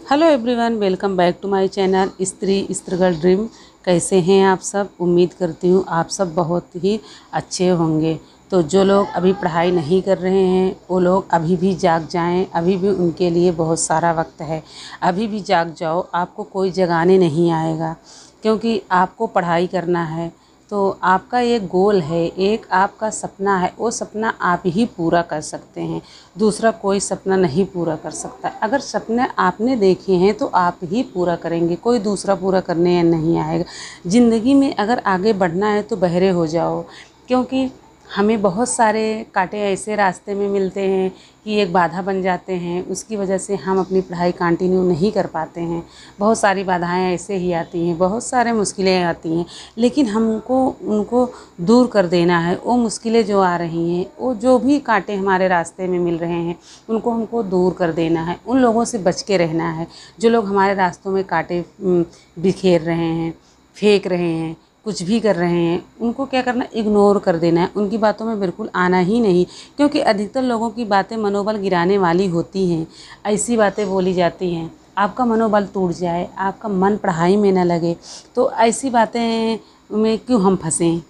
Hello everyone, welcome back to my channel Stree dream. कैसे हैं आप सब? उम्मीद करती हूँ आप सब बहुत ही अच्छे होंगे। तो जो लोग अभी पढ़ाई नहीं कर रहे हैं वो लोग अभी भी जाग जाएं, अभी भी उनके लिए बहुत सारा वक्त है। अभी भी जाग जाओ, आपको कोई जगाने नहीं आएगा, क्योंकि आपको पढ़ाई करना है। तो आपका एक गोल है, एक आपका सपना है, वो सपना आप ही पूरा कर सकते हैं। दूसरा कोई सपना नहीं पूरा कर सकता। अगर सपने आपने देखे हैं तो आप ही पूरा करेंगे, कोई दूसरा पूरा करने नहीं आएगा। ज़िंदगी में अगर आगे बढ़ना है तो बहरे हो जाओ, क्योंकि हमें बहुत सारे कांटे ऐसे रास्ते में मिलते हैं कि एक बाधा बन जाते हैं। उसकी वजह से हम अपनी पढ़ाई कंटिन्यू नहीं कर पाते हैं। बहुत सारी बाधाएं ऐसे ही आती हैं, बहुत सारे मुश्किलें आती हैं, लेकिन हमको उनको दूर कर देना है। वो मुश्किलें जो आ रही हैं, वो जो भी कांटे हमारे रास्ते में मिल रहे हैं, उनको हमको दूर कर देना है। उन लोगों से बच के रहना है जो लोग हमारे रास्तों में कांटे बिखेर रहे हैं, फेंक रहे हैं, कुछ भी कर रहे हैं। उनको क्या करना, इग्नोर कर देना है। उनकी बातों में बिल्कुल आना ही नहीं, क्योंकि अधिकतर लोगों की बातें मनोबल गिराने वाली होती हैं। ऐसी बातें बोली जाती हैं, आपका मनोबल टूट जाए, आपका मन पढ़ाई में न लगे, तो ऐसी बातें में क्यों हम फंसें?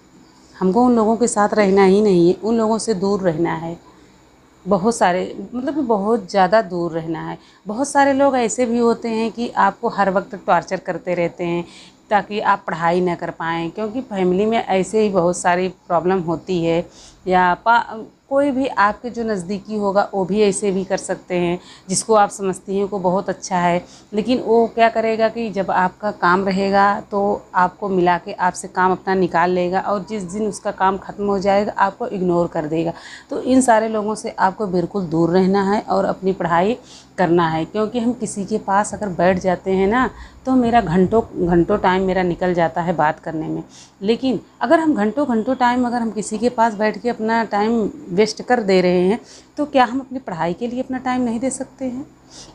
हमको उन लोगों के साथ रहना ही नहीं है, उन लोगों से दूर रहना है। बहुत सारे मतलब कि बहुत ज़्यादा दूर रहना है। बहुत सारे लोग ऐसे भी होते हैं कि आपको हर वक्त टॉर्चर करते रहते हैं ताकि आप पढ़ाई ना कर पाएँ, क्योंकि फैमिली में ऐसे ही बहुत सारी प्रॉब्लम होती है। या कोई भी आपके जो नज़दीकी होगा वो भी ऐसे भी कर सकते हैं, जिसको आप समझती हैं वो बहुत अच्छा है, लेकिन वो क्या करेगा कि जब आपका काम रहेगा तो आपको मिला के आपसे काम अपना निकाल लेगा, और जिस दिन उसका काम ख़त्म हो जाएगा आपको इग्नोर कर देगा। तो इन सारे लोगों से आपको बिल्कुल दूर रहना है और अपनी पढ़ाई करना है। क्योंकि हम किसी के पास अगर बैठ जाते हैं ना, तो मेरा घंटों घंटों टाइम मेरा निकल जाता है बात करने में। लेकिन अगर हम घंटों घंटों टाइम अगर हम किसी के पास बैठ के अपना टाइम वेस्ट कर दे रहे हैं, तो क्या हम अपनी पढ़ाई के लिए अपना टाइम नहीं दे सकते हैं?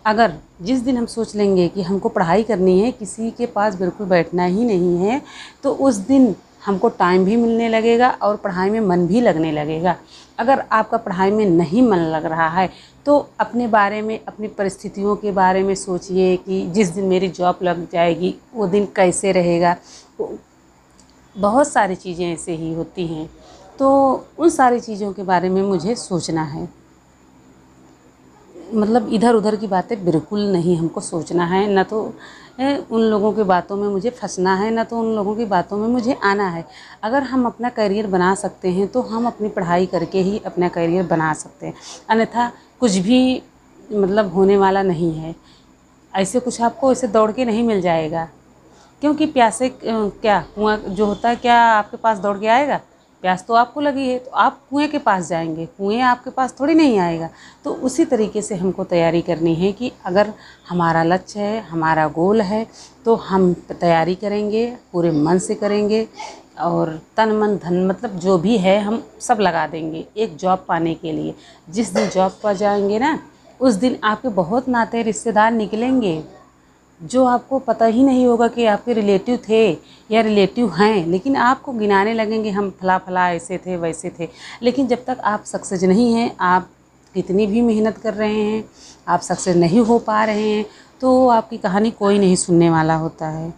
अगर जिस दिन हम सोच लेंगे कि हमको पढ़ाई करनी है, किसी के पास बिल्कुल बैठना ही नहीं है, तो उस दिन हमको टाइम भी मिलने लगेगा और पढ़ाई में मन भी लगने लगेगा। अगर आपका पढ़ाई में नहीं मन लग रहा है तो अपने बारे में, अपनी परिस्थितियों के बारे में सोचिए कि जिस दिन मेरी जॉब लग जाएगी वो दिन कैसे रहेगा। बहुत सारी चीज़ें ऐसे ही होती हैं, तो उन सारी चीज़ों के बारे में मुझे सोचना है। मतलब इधर उधर की बातें बिल्कुल नहीं हमको सोचना है, ना तो उन लोगों की बातों में मुझे फंसना है, ना तो उन लोगों की बातों में मुझे आना है। अगर हम अपना करियर बना सकते हैं तो हम अपनी पढ़ाई करके ही अपना करियर बना सकते हैं, अन्यथा कुछ भी मतलब होने वाला नहीं है। ऐसे कुछ आपको ऐसे दौड़ के नहीं मिल जाएगा, क्योंकि प्यासे क्या कुआं जो होता है, क्या आपके पास दौड़ के आएगा? प्यास तो आपको लगी है तो आप कुएं के पास जाएंगे, कुएं आपके पास थोड़ी नहीं आएगा। तो उसी तरीके से हमको तैयारी करनी है कि अगर हमारा लक्ष्य है, हमारा गोल है, तो हम तैयारी करेंगे, पूरे मन से करेंगे, और तन मन धन मतलब जो भी है हम सब लगा देंगे एक जॉब पाने के लिए। जिस दिन जॉब पर जाएंगे ना, उस दिन आपके बहुत नाते रिश्तेदार निकलेंगे जो आपको पता ही नहीं होगा कि आपके रिलेटिव थे या रिलेटिव हैं, लेकिन आपको गिनाने लगेंगे, हम फला फला ऐसे थे वैसे थे। लेकिन जब तक आप सक्सेस नहीं हैं, आप कितनी भी मेहनत कर रहे हैं, आप सक्सेस नहीं हो पा रहे हैं, तो आपकी कहानी कोई नहीं सुनने वाला होता है,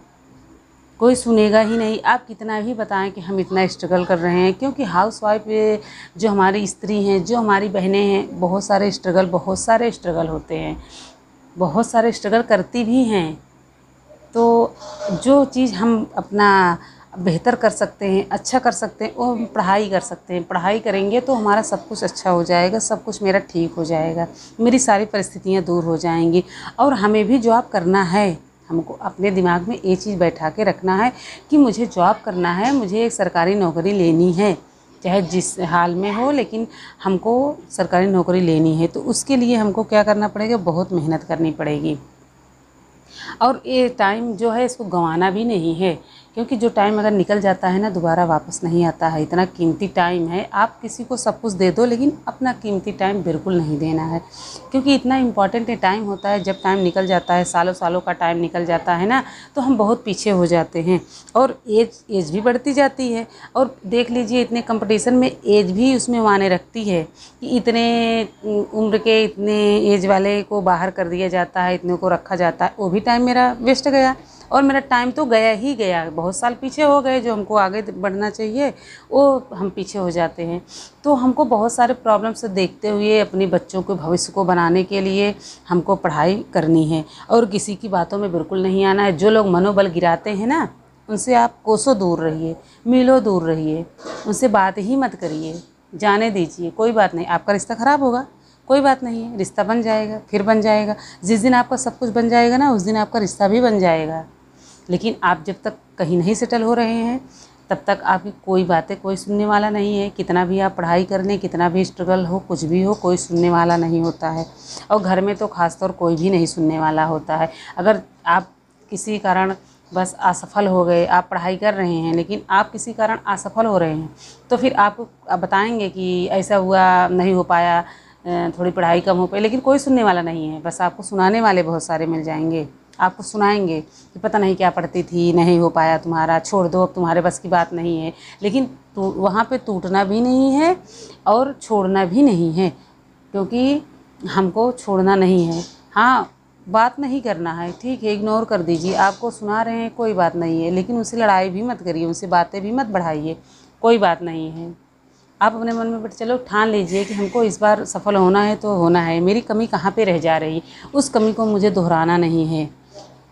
कोई सुनेगा ही नहीं। आप कितना भी बताएं कि हम इतना स्ट्रगल कर रहे हैं, क्योंकि हाउसवाइफ जो हमारी स्त्री हैं, जो हमारी बहनें हैं, बहुत सारे स्ट्रगल होते हैं, बहुत सारे स्ट्रगल करती भी हैं। तो जो चीज़ हम अपना बेहतर कर सकते हैं, अच्छा कर सकते हैं, वो हम पढ़ाई कर सकते हैं। पढ़ाई करेंगे तो हमारा सब कुछ अच्छा हो जाएगा, सब कुछ मेरा ठीक हो जाएगा, मेरी सारी परिस्थितियाँ दूर हो जाएंगी। और हमें भी जॉब करना है, हमको अपने दिमाग में ये चीज़ बैठा के रखना है कि मुझे जॉब करना है, मुझे एक सरकारी नौकरी लेनी है, चाहे जिस हाल में हो, लेकिन हमको सरकारी नौकरी लेनी है। तो उसके लिए हमको क्या करना पड़ेगा, बहुत मेहनत करनी पड़ेगी। और ये टाइम जो है इसको गंवाना भी नहीं है, क्योंकि जो टाइम अगर निकल जाता है ना दोबारा वापस नहीं आता है। इतना कीमती टाइम है, आप किसी को सब कुछ दे दो लेकिन अपना कीमती टाइम बिल्कुल नहीं देना है, क्योंकि इतना इम्पॉर्टेंट टाइम होता है। जब टाइम निकल जाता है, सालों सालों का टाइम निकल जाता है ना, तो हम बहुत पीछे हो जाते हैं और एज भी बढ़ती जाती है। और देख लीजिए इतने कंपटीशन में एज भी उसमें मायने रखती है कि इतने उम्र के इतने एज वाले को बाहर कर दिया जाता है, इतने को रखा जाता है। वो भी टाइम मेरा वेस्ट गया और मेरा टाइम तो गया ही गया, बहुत साल पीछे हो गए। जो हमको आगे बढ़ना चाहिए वो हम पीछे हो जाते हैं। तो हमको बहुत सारे प्रॉब्लम से देखते हुए अपने बच्चों के भविष्य को बनाने के लिए हमको पढ़ाई करनी है और किसी की बातों में बिल्कुल नहीं आना है। जो लोग मनोबल गिराते हैं ना, उनसे आप कोसों दूर रहिए, मीलों दूर रहिए, उनसे बात ही मत करिए, जाने दीजिए। कोई बात नहीं, आपका रिश्ता ख़राब होगा, कोई बात नहीं है, रिश्ता बन जाएगा, फिर बन जाएगा। जिस दिन आपका सब कुछ बन जाएगा ना, उस दिन आपका रिश्ता भी बन जाएगा। लेकिन आप जब तक कहीं नहीं सेटल हो रहे हैं तब तक आपकी कोई बातें कोई सुनने वाला नहीं है। कितना भी आप पढ़ाई कर लें, कितना भी स्ट्रगल हो, कुछ भी हो, कोई सुनने वाला नहीं होता है। और घर में तो ख़ासतौर कोई भी नहीं सुनने वाला होता है। अगर आप किसी कारण बस असफल हो गए, आप पढ़ाई कर रहे हैं लेकिन आप किसी कारण असफल हो रहे हैं, तो फिर आप बताएंगे कि ऐसा हुआ, नहीं हो पाया, थोड़ी पढ़ाई कम हो पाई, लेकिन कोई सुनने वाला नहीं है। बस आपको सुनाने वाले बहुत सारे मिल जाएंगे, आपको सुनाएंगे कि पता नहीं क्या पढ़ती थी, नहीं हो पाया तुम्हारा, छोड़ दो, अब तुम्हारे बस की बात नहीं है। लेकिन वहाँ पे टूटना भी नहीं है और छोड़ना भी नहीं है, क्योंकि हमको छोड़ना नहीं है। हाँ, बात नहीं करना है, ठीक है, इग्नोर कर दीजिए। आपको सुना रहे हैं कोई बात नहीं है, लेकिन उनसे लड़ाई भी मत करिए, उनसे बातें भी मत बढ़ाइए, कोई बात नहीं है। आप अपने मन में चलो ठान लीजिए कि हमको इस बार सफल होना है तो होना है। मेरी कमी कहाँ पे रह जा रही, उस कमी को मुझे दोहराना नहीं है,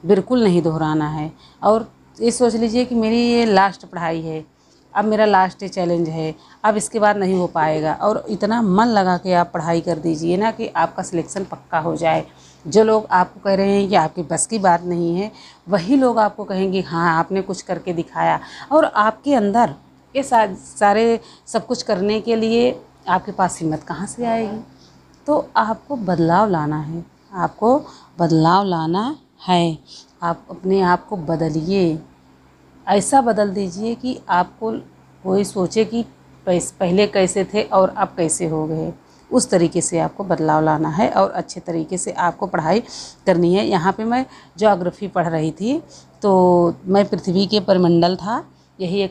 बिल्कुल नहीं दोहराना है। और ये सोच लीजिए कि मेरी ये लास्ट पढ़ाई है, अब मेरा लास्ट चैलेंज है, अब इसके बाद नहीं हो पाएगा। और इतना मन लगा के आप पढ़ाई कर दीजिए ना कि आपका सिलेक्शन पक्का हो जाए। जो लोग आपको कह रहे हैं कि आपकी बस की बात नहीं है, वही लोग आपको कहेंगे हाँ आपने कुछ करके दिखाया। और आपके अंदर ये सारे सब कुछ करने के लिए आपके पास हिम्मत कहाँ से आएगी? तो आपको बदलाव लाना है, आपको बदलाव लाना है। आप अपने आप को बदलिए, ऐसा बदल दीजिए कि आपको कोई सोचे कि पहले कैसे थे और अब कैसे हो गए। उस तरीके से आपको बदलाव लाना है और अच्छे तरीके से आपको पढ़ाई करनी है। यहाँ पे मैं ज्योग्राफी पढ़ रही थी, तो मैं पृथ्वी के परिमंडल था, यही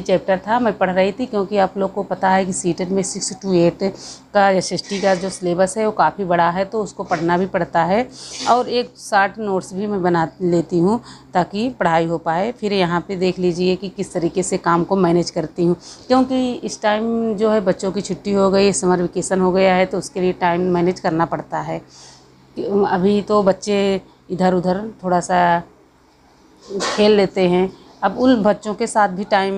चैप्टर था मैं पढ़ रही थी। क्योंकि आप लोग को पता है कि सीटेट में 6 to 8 का एसएसटी का जो सिलेबस है वो काफ़ी बड़ा है, तो उसको पढ़ना भी पड़ता है। और एक शॉर्ट नोट्स भी मैं बना लेती हूँ ताकि पढ़ाई हो पाए। फिर यहाँ पे देख लीजिए कि किस तरीके से काम को मैनेज करती हूँ, क्योंकि इस टाइम जो है बच्चों की छुट्टी हो गई, समर वेकेशन हो गया है, तो उसके लिए टाइम मैनेज करना पड़ता है। अभी तो बच्चे इधर उधर थोड़ा सा खेल लेते हैं, अब उन बच्चों के साथ भी टाइम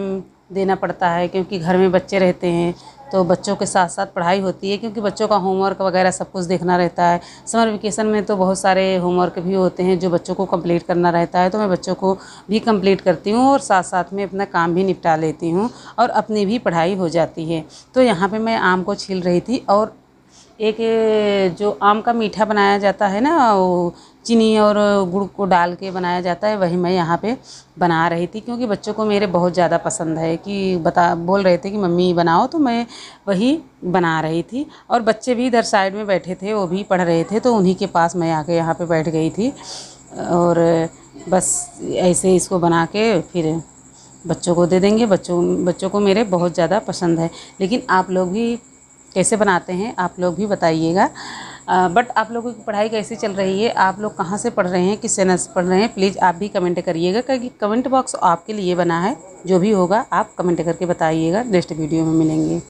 देना पड़ता है, क्योंकि घर में बच्चे रहते हैं तो बच्चों के साथ साथ पढ़ाई होती है, क्योंकि बच्चों का होमवर्क वगैरह सब कुछ देखना रहता है। समर वेकेशन में तो बहुत सारे होमवर्क भी होते हैं जो बच्चों को कंप्लीट करना रहता है, तो मैं बच्चों को भी कंप्लीट करती हूँ और साथ साथ में अपना काम भी निपटा लेती हूँ और अपनी भी पढ़ाई हो जाती है। तो यहाँ पर मैं आम को छील रही थी और एक जो आम का मीठा बनाया जाता है ना, वो चीनी और गुड़ को डाल के बनाया जाता है, वही मैं यहाँ पे बना रही थी। क्योंकि बच्चों को मेरे बहुत ज़्यादा पसंद है कि बोल रहे थे कि मम्मी बनाओ, तो मैं वही बना रही थी। और बच्चे भी इधर साइड में बैठे थे, वो भी पढ़ रहे थे, तो उन्हीं के पास मैं आके यहाँ पे बैठ गई थी। और बस ऐसे इसको बना के फिर बच्चों को दे देंगे। बच्चों को मेरे बहुत ज़्यादा पसंद है। लेकिन आप लोग भी कैसे बनाते हैं आप लोग भी बताइएगा। बट आप लोगों की पढ़ाई कैसी चल रही है, आप लोग कहाँ से पढ़ रहे हैं, किस चैनल से पढ़ रहे हैं, प्लीज़ आप भी कमेंट करिएगा, क्योंकि कमेंट बॉक्स आपके लिए बना है। जो भी होगा आप कमेंट करके बताइएगा। नेक्स्ट वीडियो में मिलेंगे।